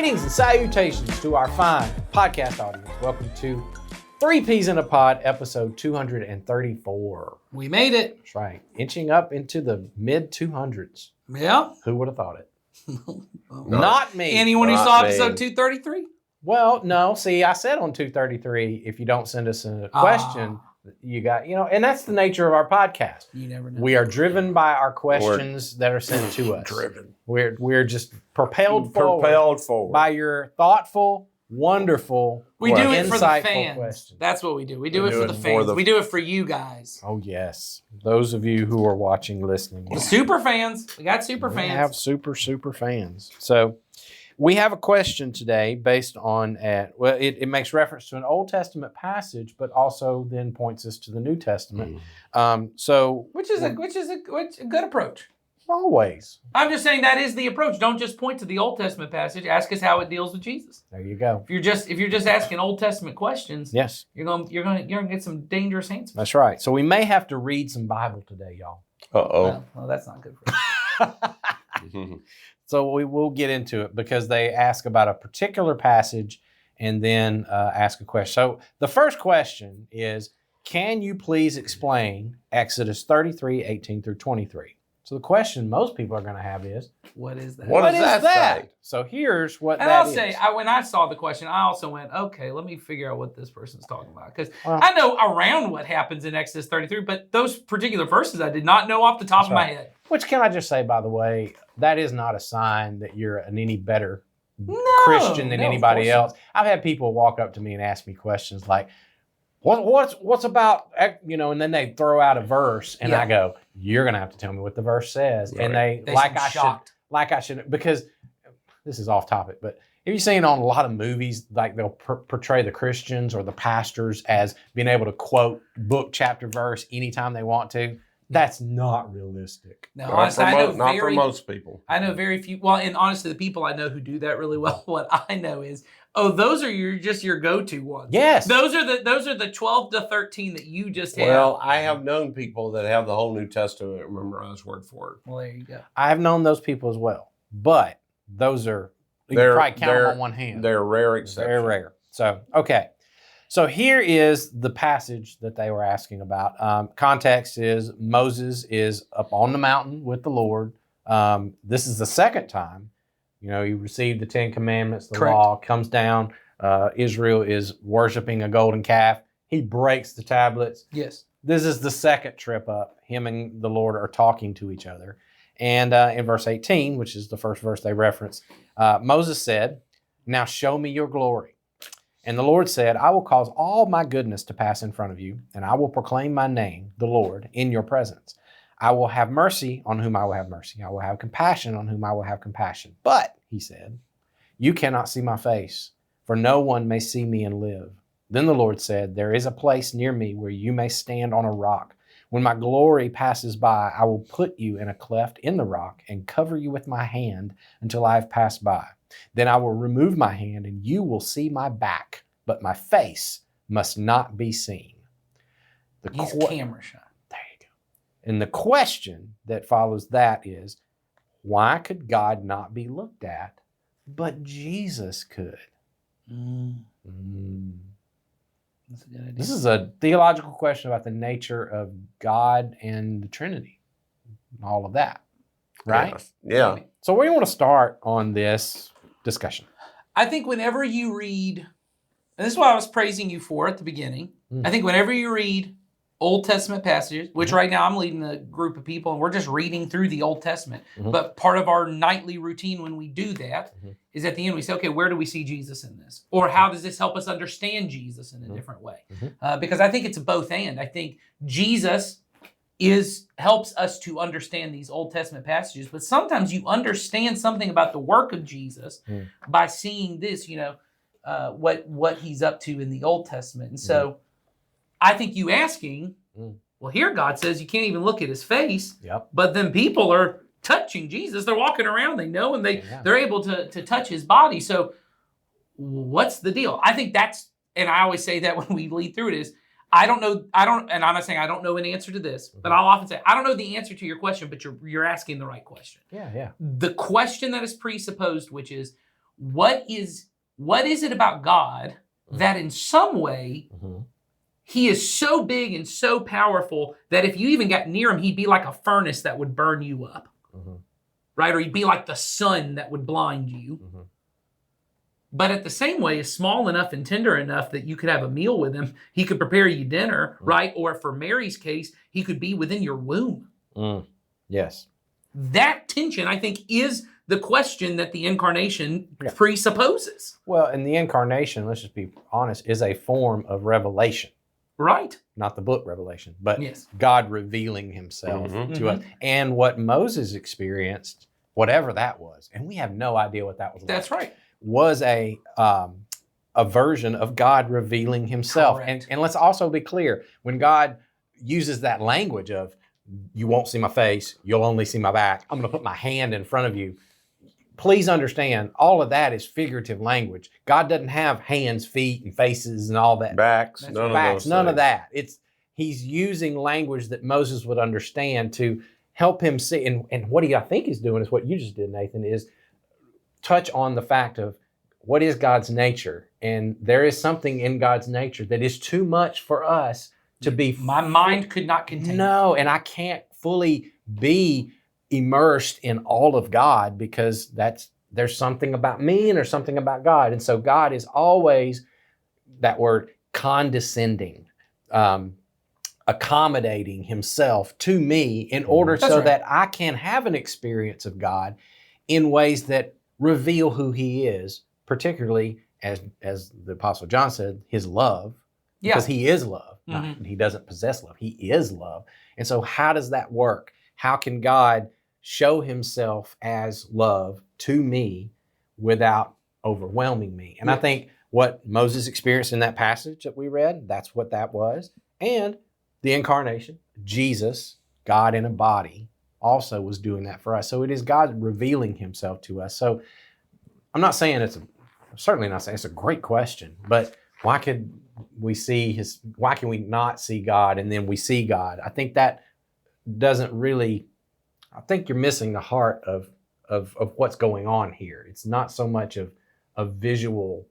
Greetings and salutations to our fine podcast audience. Welcome to 3 Peas in a Pod, episode 234. We made it. That's right. Inching up into the mid 200s. Yeah. Who would have thought it? Not me. Anyone who Not saw me. episode 233? Well, no. See, I said on 233, if you don't send us a question, you got, and that's the nature of our podcast. You never know. We are driven by our questions that are sent to us. Driven. We're just propelled forward by your thoughtful, wonderful, we do it for the insightful fans. questions. That's what we do. We do it for the fans. We do it for you guys. Oh, yes. Those of you who are watching, listening. The super fans. We got super We fans. have super fans. So we have a question today based on, it makes reference to an Old Testament passage, but also then points us to the New Testament. Which is a good approach. Always. I'm just saying that is the approach. Don't just point to the Old Testament passage. Ask us how it deals with Jesus. There you go. If you're just asking Old Testament questions, Yes. you're gonna get some dangerous answers. That's right. So we may have to read some Bible today, y'all. Uh-oh. Well, that's not good for us. So we will get into it because they ask about a particular passage and then ask a question. So the first question is, can you please explain Exodus 33, 18 through 23? So the question most people are going to have is, What is that? What does that say? So here's what And that I'll is. say, when I saw the question, I also went, okay, let me figure out what this person's talking about. Because Well- I know around what happens in Exodus 33, but those particular verses I did not know off the top of my head. Which, can I just say, by the way, that is not a sign that you're an any better No, Christian than no, of anybody course else. I've had people walk up to me and ask me questions like, what's about, and then they throw out a verse and Yeah. I go, you're going to have to tell me what the verse says. Right. And they seem I should, because this is off topic, but have you seen on a lot of movies, like they'll portray the Christians or the pastors as being able to quote book, chapter, verse anytime they want to? That's not realistic. No, Not honestly, for most people. I know very few. Well, and honestly, the people I know who do that really well, what I know is, those are your go-to ones. Yes. Those are the 12 to 13 that you just had. Well, I have known people that have the whole New Testament memorized word for word. Well, there you go. I've known those people as well, but those are, you can probably count them on one hand. They're rare exceptions. Very rare. So, okay. So here is the passage that they were asking about. Context is Moses is up on the mountain with the Lord. This is the second time. He received the 10 Commandments, the Correct. law, comes down. Israel is worshiping a golden calf. He breaks the tablets. Yes. This is the second trip up. Him and the Lord are talking to each other. And in verse 18, which is the first verse they reference, Moses said, "Now show me your glory." And the Lord said, "I will cause all my goodness to pass in front of you, and I will proclaim my name, the Lord, in your presence. I will have mercy on whom I will have mercy. I will have compassion on whom I will have compassion. But," he said, "you cannot see my face, for no one may see me and live." Then the Lord said, "There is a place near me where you may stand on a rock. When my glory passes by, I will put you in a cleft in the rock and cover you with my hand until I have passed by. Then I will remove my hand and you will see my back, but my face must not be seen." He's camera shy. There you go. And the question that follows that is, why could God not be looked at, but Jesus could? That's a good idea. This is a theological question about the nature of God and the Trinity and all of that, right? Yeah. So where do you want to start on this discussion? I think whenever you read, and this is what I was praising you for at the beginning. I think whenever you read Old Testament passages, which right now I'm leading a group of people and we're just reading through the Old Testament. But part of our nightly routine when we do that is at the end we say, okay, where do we see Jesus in this? Or how does this help us understand Jesus in a different way? Because I think it's a both and. I think Jesus helps us to understand these Old Testament passages, but sometimes you understand something about the work of Jesus by seeing this, what he's up to in the Old Testament. And so I think you asking, well, here God says you can't even look at his face, but then people are touching Jesus. They're walking around, they know, and they're able to touch his body. So what's the deal? I think that's, and I always say that when we lead through it is, and I'm not saying I don't know an answer to this, but I'll often say, I don't know the answer to your question, but you're asking the right question. Yeah. The question that is presupposed, which is, what is it about God that in some way Mhm. he is so big and so powerful that if you even got near him, he'd be like a furnace that would burn you up, Mhm. right? Or he'd be like the sun that would blind you. Mhm. But at the same way, is small enough and tender enough that you could have a meal with him. He could prepare you dinner, right? Or for Mary's case, he could be within your womb. Mm. Yes. That tension, I think, is the question that the incarnation Yeah. presupposes. Well, and the incarnation, let's just be honest, is a form of revelation. Right. Not the book Revelation, but Yes. God revealing himself Mhm. to us. And what Moses experienced, whatever that was, and we have no idea what that was like. That's right. Was a version of God revealing himself. Correct. And let's also be clear, when God uses that language of, you won't see my face, you'll only see my back, I'm going to put my hand in front of you. Please understand, all of that is figurative language. God doesn't have hands, feet, and faces and all that. Backs, That's none Backs, of those. none of things. that. He's using language that Moses would understand to help him see. And what I think he's doing is what you just did, Nathan, is touch on the fact of what is God's nature. And there is something in God's nature that is too much for us to be. My mind could not contain it. No, and I can't fully be immersed in all of God because there's something about me and there's something about God. And so God is always, that word, condescending, accommodating himself to me in order That's so right. that I can have an experience of God in ways that reveal who he is, particularly as the Apostle John said, his love, Yeah. because he is love. Not- Mhm. he doesn't possess love. He is love. And so how does that work? How can God show himself as love to me without overwhelming me? And I Yeah. think what Moses experienced in that passage that we read, that's what that was. And the incarnation, Jesus, God in a body, also was doing that for us. So it is God revealing himself to us. So I'm not saying certainly not saying it's a great question, but why can we not see God and then we see God? I think that doesn't really, I think you're missing the heart of what's going on here. It's not so much of a visual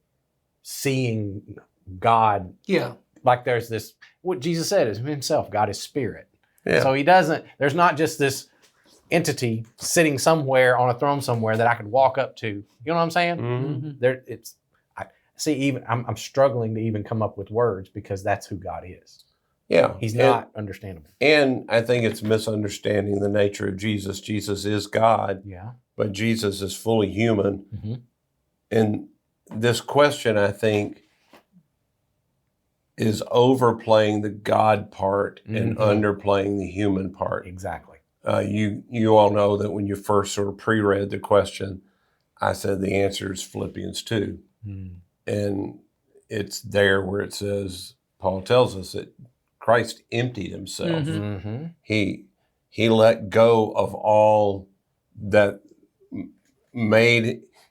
seeing God. Yeah. Like there's this, what Jesus said is himself, God is spirit. Yeah. So there's not just this entity sitting somewhere on a throne somewhere that I could walk up to. You know what I'm saying? Mhm. Mhm. I'm struggling to even come up with words because that's who God is. Yeah. He's not understandable. And I think it's misunderstanding the nature of Jesus. Jesus is God, Yeah. but Jesus is fully human. Mhm. And this question, I think, is overplaying the God part and Mhm. underplaying the human part. Exactly. You all know that when you first sort of pre-read the question, I said the answer is Philippians 2. Mm. And it's there where it says, Paul tells us that Christ emptied himself. Mhm. Mhm. He let go of all that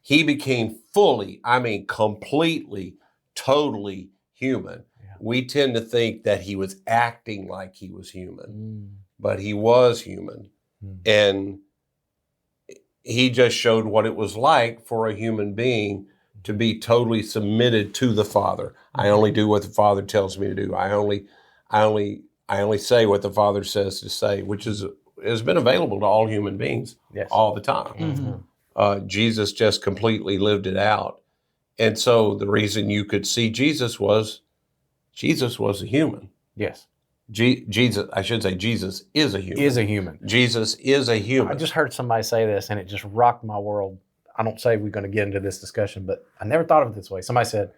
he became fully, completely, totally human. Yeah. We tend to think that he was acting like he was human, Mm. but he was human. Mm. And he just showed what it was like for a human being to be totally submitted to the Father. I only do what the Father tells me to do. I only say what the Father says to say, which has been available to all human beings Yes. all the time. Mhm. Jesus just completely lived it out. And so the reason you could see Jesus was a human. Yes. Jesus is a human. Is a human. Jesus is a human. I just heard somebody say this and it just rocked my world. I don't say we're going to get into this discussion, but I never thought of it this way. Somebody said,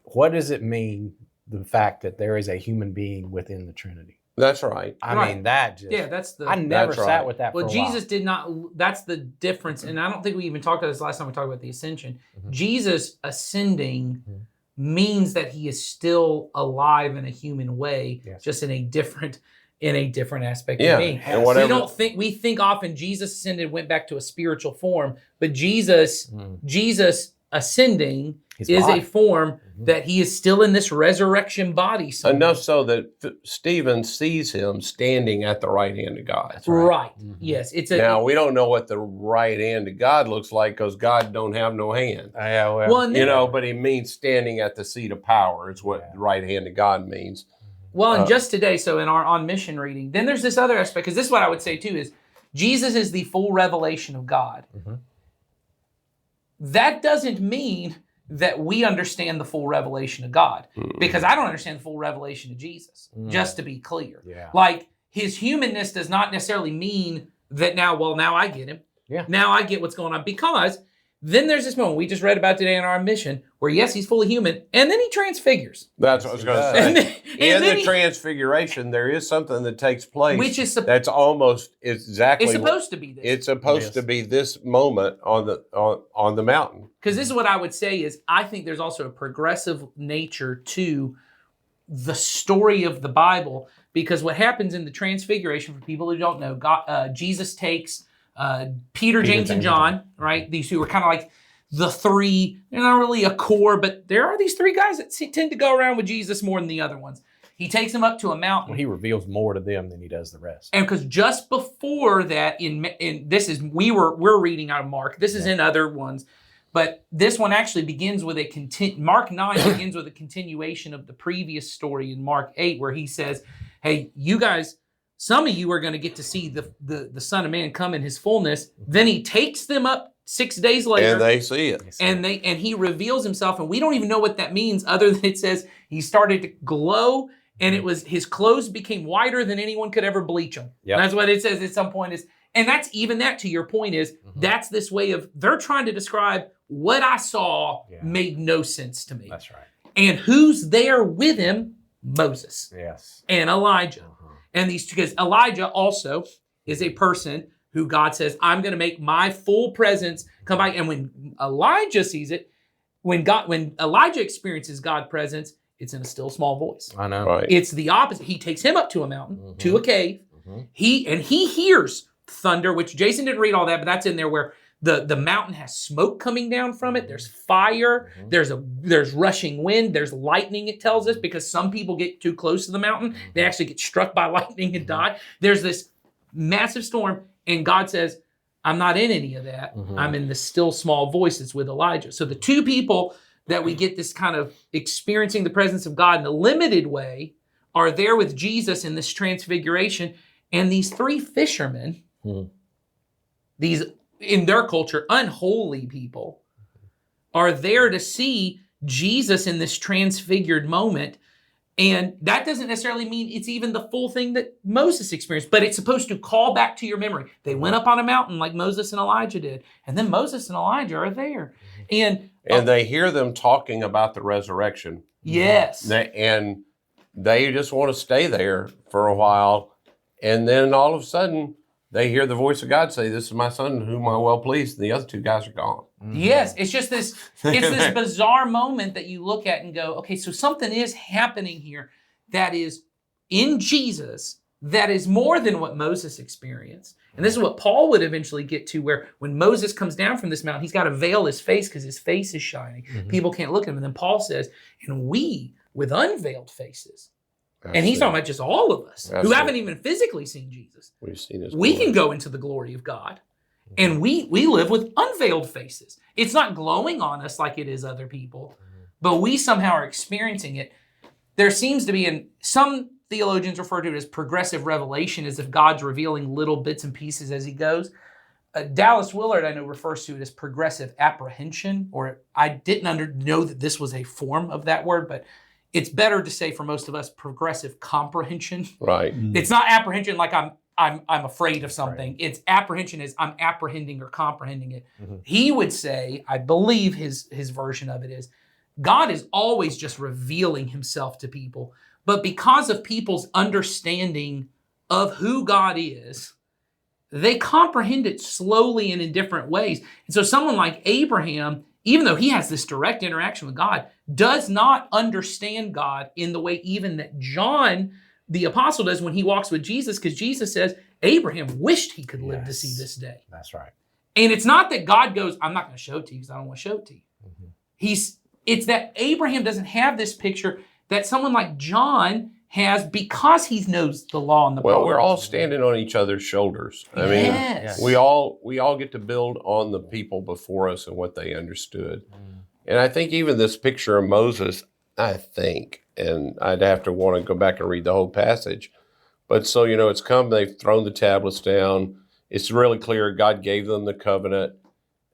what does it mean, the fact that there is a human being within the Trinity? That's right. I Right. mean, that just, Yeah, that's the. I never That's sat right. with that Well, for a Jesus while. did not. That's the difference, and I don't think we even talked about this last time we talked about the ascension. Mhm. Jesus ascending Mhm. means that he is still alive in a human way, Yes. just in a different aspect Yeah, of being. and We whatever. don't think we think often Jesus ascended, went back to a spiritual form, but Jesus Mm. ascending His is body. a form Mhm. that he is still in this resurrection body. somewhere. Enough so that Stephen sees him standing at the right hand of God. That's Right. Mhm. Yes. It's Now we don't know what the right hand of God looks like because God don't have no hand. Yeah, well, Well, and You then- know, but he means standing at the seat of power is what Yeah. the right hand of God means. Well, and Uh, just today, so in our on mission reading, then there's this other aspect, because this is what I would say too, is Jesus is the full revelation of God. Mhm. That doesn't mean that we understand the full revelation of God, because I don't understand the full revelation of Jesus, Mm. just to be clear. Yeah. Like, his humanness does not necessarily mean that now I get him. Yeah. Now I get what's going on, because then there's this moment we just read about today in our mission where, yes, he's fully human, and then he transfigures. That's what I was going to Yes, say. And then, In and then the transfiguration, there is something that takes place which is that's almost exactly it's supposed to be this. it's supposed It to is. be this moment on the mountain. Because this is what I would say is, I think there's also a progressive nature to the story of the Bible, because what happens in the transfiguration, for people who don't know, Jesus takes Peter, James, and John, right? These two are kind of like the three. They're not really a core, but there are these three guys that tend to go around with Jesus more than the other ones. He takes them up to a mountain. Well, he reveals more to them than he does the rest. And because just before that, in this is we're reading out of Mark. This is in other ones, but this one actually begins with Mark 9 begins with a continuation of the previous story in Mark 8, where he says, "Hey, you guys, some of you are going to get to see the Son of Man come in his fullness." Then he takes them up 6 days later, And they see it. and he reveals himself, and we don't even know what that means, other than it says he started to glow. And it was, his clothes became whiter than anyone could ever bleach them. Yep. That's what it says at some point is, and that's even that, to your point, is that's this way of, they're trying to describe what I saw made no sense to me. That's right. And who's there with him? Moses Yes. and Elijah. Uh-huh. And these two, because Elijah also is a person who God says, I'm going to make my full presence come by. And when Elijah sees it, when Elijah experiences God's presence, it's in a still small voice. I know. Right. It's the opposite. He takes him up to a mountain, to a cave. Mhm. He hears thunder, which Jason didn't read all that, but that's in there, where the mountain has smoke coming down from it. There's fire. There's rushing wind. There's lightning. It tells us, because some people get too close to the mountain, they actually get struck by lightning and die. There's this massive storm, and God says, "I'm not in any of that. I'm in the still small voice that's with Elijah." So the two people that we get this kind of experiencing the presence of God in a limited way are there with Jesus in this transfiguration. And these three fishermen, these, in their culture, unholy people, are there to see Jesus in this transfigured moment. And that doesn't necessarily mean it's even the full thing that Moses experienced, but it's supposed to call back to your memory. They went up on a mountain like Moses and Elijah did, and then Moses and Elijah are there. And they hear them talking about the resurrection. yes. They just want to stay there for a while. And then all of a sudden, they hear the voice of God say, "This is my son whom I well pleased." And the other two guys are gone. Yes, it's just this, it's this bizarre moment that you look at and go, okay, so something is happening here that is in Jesus that is more than what Moses experienced. And this is what Paul would eventually get to, where when Moses comes down from this mountain, he's got to veil his face because his face is shining. People can't look at him. And then Paul says, and we with unveiled faces. And he's talking about just all of us who haven't even physically seen Jesus. We've seen his We glory. can go into the glory of God. And we live with unveiled faces. It's not glowing on us like it is other people, but we somehow are experiencing it. There seems to be, and some theologians refer to it as progressive revelation, as if God's revealing little bits and pieces as he goes. Dallas Willard, I know, refers to it as progressive apprehension, or I didn't know that this was a form of that word, but it's better to say for most of us progressive comprehension. Right. It's not apprehension like I'm afraid of something. It's apprehension is I'm apprehending or comprehending it. He would say, I believe his version of it is, God is always just revealing himself to people. But because of people's understanding of who God is, they comprehend it slowly and in different ways. And so someone like Abraham, even though he has this direct interaction with God, does not understand God in the way even that John, the apostle, does when he walks with Jesus, because Jesus says, Abraham wished he could live to see this day. That's right. And it's not that God goes, I'm not going to show it to you because I don't want to show it to you. It's that Abraham doesn't have this picture that someone like John has because he knows the law and the Well, prophets. we're all standing on each other's shoulders. I mean, Yes. we all get to build on the people before us and what they understood. And I think even this picture of Moses, I think, and I'd have to want to go back and read the whole passage. But so, it's come, they've thrown the tablets down. It's really clear God gave them the covenant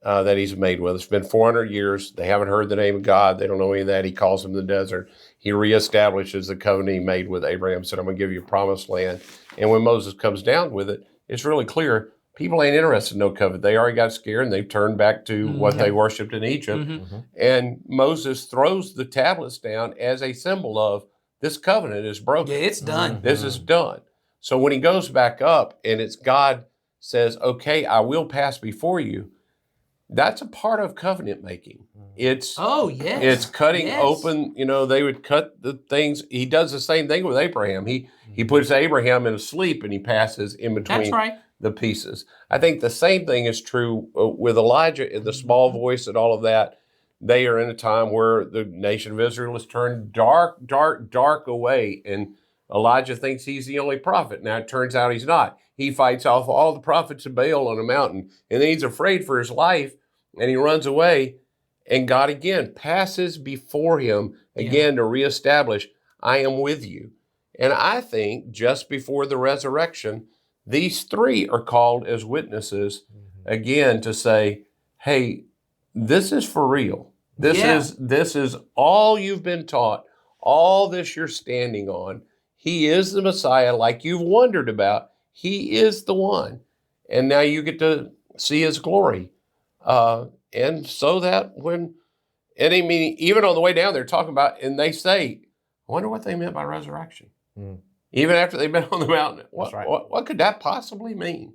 that he's made with us. It's been 400 years. They haven't heard the name of God. They don't know any of that. He calls them the desert. He reestablishes the covenant he made with Abraham, said, I'm going to give you a promised land. And when Moses comes down with it, it's really clear people ain't interested in no covenant. They already got scared and they've turned back to what they worshiped in Egypt. And Moses throws the tablets down as a symbol of this covenant is broken. Yeah, it's done. This is done. So when he goes back up and it's God says, okay, I will pass before you, that's a part of covenant making. It's yes. it's cutting Yes. open, they would cut the things. He does the same thing with Abraham. He puts Abraham in a sleep and he passes in between That's right. the pieces. I think the same thing is true with Elijah and the small voice and all of that. They are in a time where the nation of Israel is turned dark, dark, dark away. And Elijah thinks he's the only prophet. Now it turns out he's not. He fights off all the prophets of Baal on a mountain. And then he's afraid for his life and he runs away. And God again passes before him again to reestablish, I am with you. And I think just before the resurrection, these three are called as witnesses again to say, hey, this is for real. This is all you've been taught, all this you're standing on. He is the Messiah like you've wondered about. He is the one. And now you get to see his glory. And so that even on the way down, they're talking about, and they say, I wonder what they meant by resurrection. Even after they've been on the mountain, what could that possibly mean?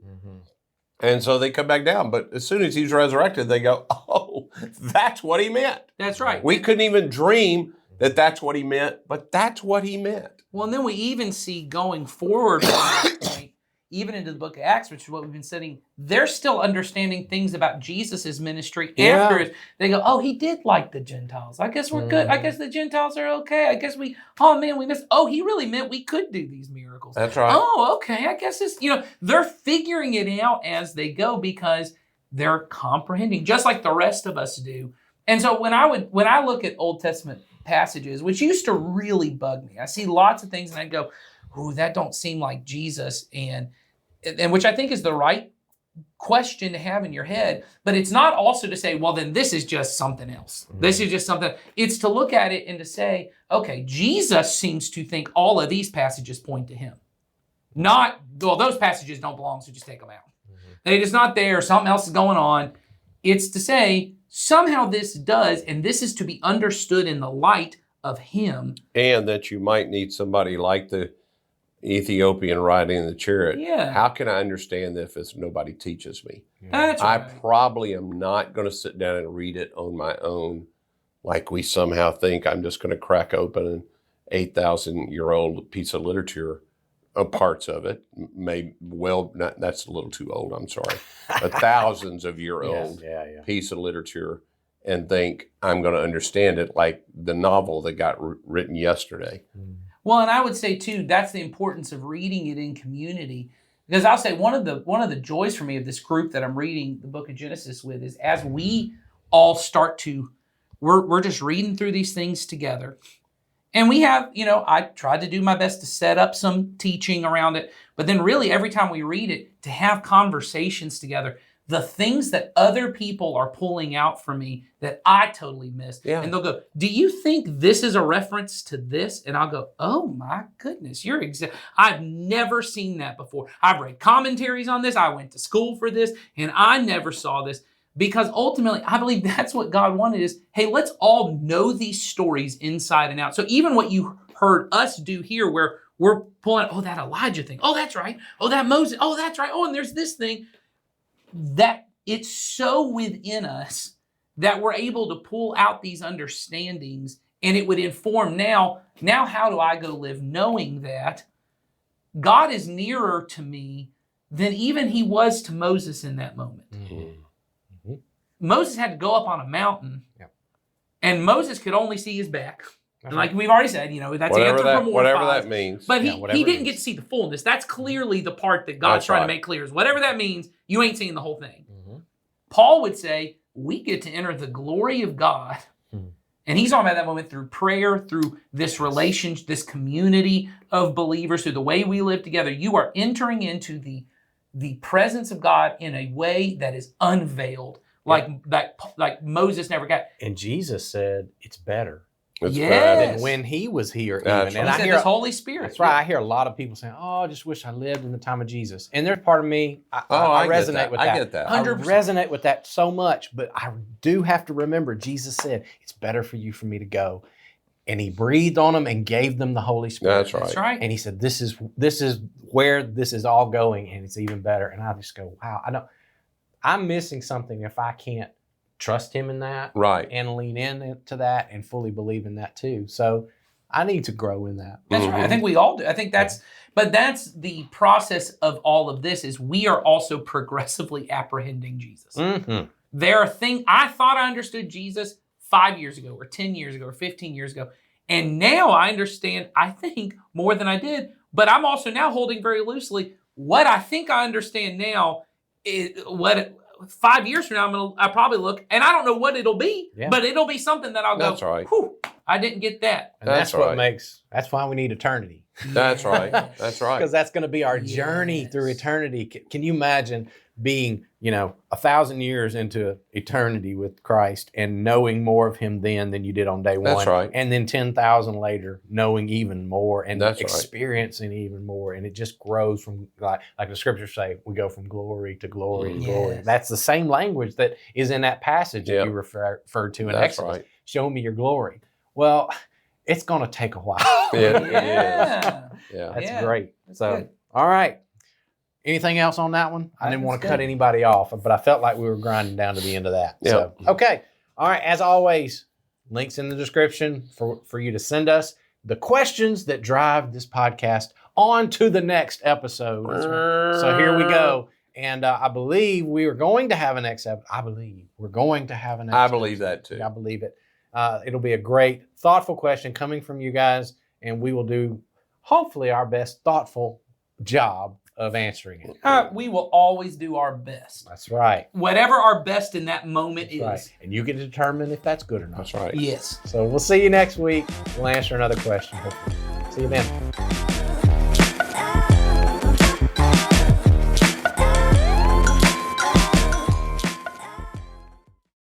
And so they come back down. But as soon as he's resurrected, they go, oh, that's what he meant. That's right. We couldn't even dream that that's what he meant, but that's what he meant. Well, and then we even see going forward from that point, even into the book of Acts, which is what we've been studying, they're still understanding things about Jesus' ministry after it. They go, oh, he did like the Gentiles. I guess we're good. I guess the Gentiles are okay. I guess we missed. Oh, he really meant we could do these miracles. That's right. Oh, okay. I guess it's, they're figuring it out as they go because they're comprehending, just like the rest of us do. And so when I look at Old Testament passages, which used to really bug me, I see lots of things and I go, ooh, that don't seem like Jesus, and which I think is the right question to have in your head, but it's not also to say, well, then this is just something else. This is just something. It's to look at it and to say, okay, Jesus seems to think all of these passages point to him. Not, well, those passages don't belong, so just take them out. They're just not there. Something else is going on. It's to say, somehow this does, and this is to be understood in the light of him. And that you might need somebody like the Ethiopian riding in the chariot. Yeah. How can I understand this if nobody teaches me? That's I right. probably am not going to sit down and read it on my own like we somehow think I'm just going to crack open an 8,000-year-old piece of literature, parts of it. That's a little too old, I'm sorry. A thousands of year old piece of literature and think I'm going to understand it like the novel that got written yesterday. Well, and I would say too, that's the importance of reading it in community. Because I'll say one of the joys for me of this group that I'm reading the book of Genesis with is as we all start to, we're just reading through these things together. And we have, I tried to do my best to set up some teaching around it, but then really every time we read it, to have conversations together, the things that other people are pulling out for me that I totally missed. Yeah. And they'll go, do you think this is a reference to this? And I'll go, oh my goodness, I've never seen that before. I've read commentaries on this. I went to school for this and I never saw this because ultimately I believe that's what God wanted is, hey, let's all know these stories inside and out. So even what you heard us do here where we're pulling, oh, that Elijah thing. Oh, that's right. Oh, that Moses. Oh, that's right. Oh, and there's this thing. That it's so within us that we're able to pull out these understandings and it would inform now how do I go live knowing that God is nearer to me than even he was to Moses in that moment. Moses had to go up on a mountain And Moses could only see his back. And like we've already said, that's whatever that anthropomorphized. means. But Yeah, he whatever it didn't is. get to see the fullness. That's clearly the part that God's That's trying right. to make clear. Is whatever that means, you ain't seeing the whole thing. Mhm. Paul would say, we get to enter the glory of God. Hmm. And he's talking about that moment through prayer, through this relationship, this community of believers, through the way we live together. You are entering into the presence of God in a way that is unveiled, like Moses never got. And Jesus said it's better It's Yes. bad. than when he was here. That's Even. right. He And said this Holy Spirit. That's right. I hear a lot of people saying, "Oh, I just wish I lived in the time of Jesus." And there's part of me, I I get resonate that. with I that. get that. I 100%. resonate with that so much, but I do have to remember Jesus said, "It's better for you for me to go," and He breathed on them and gave them the Holy Spirit. That's right. That's right. And He said, "This is where this is all going, and it's even better." And I just go, "Wow, I'm missing something if I can't trust Him in that." Right. And lean into that and fully believe in that too. So I need to grow in that. That's right. I think we all do. I think that's the process of all of this is we are also progressively apprehending Jesus. Mm-hmm. There are things I thought I understood Jesus 5 years ago or 10 years ago or 15 years ago. And now I understand, I think, more than I did. But I'm also now holding very loosely what I think I understand now is what 5 years from now I'll probably look and I don't know what it'll be, Yeah. but it'll be something that I'll That's go, right. whew, I didn't get that. And That's that's what right. that's why we need eternity. That's right. That's right. Because that's going to be our journey through Yes. eternity. Can you imagine being, 1,000 years into eternity with Christ and knowing more of Him then than you did on day one? That's right. And then 10,000 later, knowing even more and That's right. experiencing even more. And it just grows from, like the scriptures say, we go from glory to glory to glory. Yes. That's the same language that is in that passage that Yeah. you referred to in That's Exodus. right. Show me your glory. Well, it's going to take a while. It is. Yeah. Yeah. That's Yeah, great. that's So, good. all right. Anything else on that one? I didn't That's want to cut good. anybody off, but I felt like we were grinding down to the end of that. So, okay. All right. As always, links in the description for you to send us the questions that drive this podcast on to the next episode. So here we go. And I believe we are going to have a next episode. I believe we're going to have a next I believe episode. that too. I believe it. It'll be a great, thoughtful question coming from you guys, and we will do, hopefully, our best thoughtful job of answering it. We will always do our best. That's right. Whatever our best in that moment That's is. right. And you can determine if that's good or not. That's right. Yes. So we'll see you next week. We'll answer another question, hopefully. See you then.